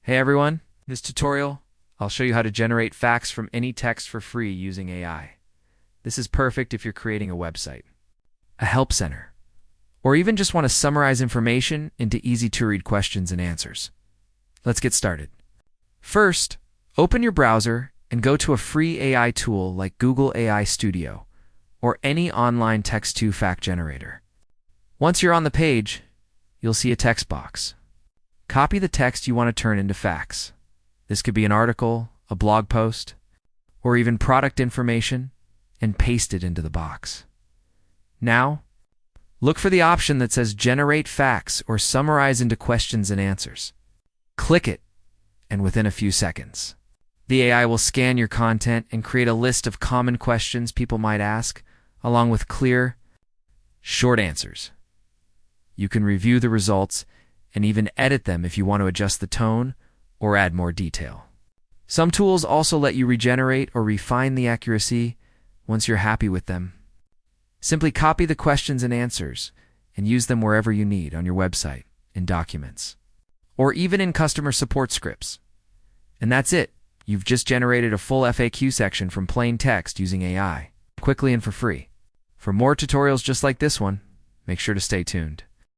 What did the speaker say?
Hey everyone, in this tutorial, I'll show you how to generate facts from any text for free using AI. This is perfect if you're creating a website, a help center, or even just want to summarize information into easy-to-read questions and answers. Let's get started. First, open your browser and go to a free AI tool like Google AI Studio or any online text-to-fact generator. Once you're on the page, you'll see a text box. Copy the text you want to turn into facts. This could be an article, a blog post, or even product information, and paste it into the box. Now, look for the option that says Generate Facts or Summarize into Questions and Answers. Click it, and within a few seconds, the AI will scan your content and create a list of common questions people might ask, along with clear, short answers. You can review the results and even edit them if you want to adjust the tone or add more detail. Some tools also let you regenerate or refine the accuracy once you're happy with them. Simply copy the questions and answers and use them wherever you need on your website, in documents, or even in customer support scripts. And that's it. You've just generated a full FAQ section from plain text using AI, quickly and for free. For more tutorials just like this one, make sure to stay tuned.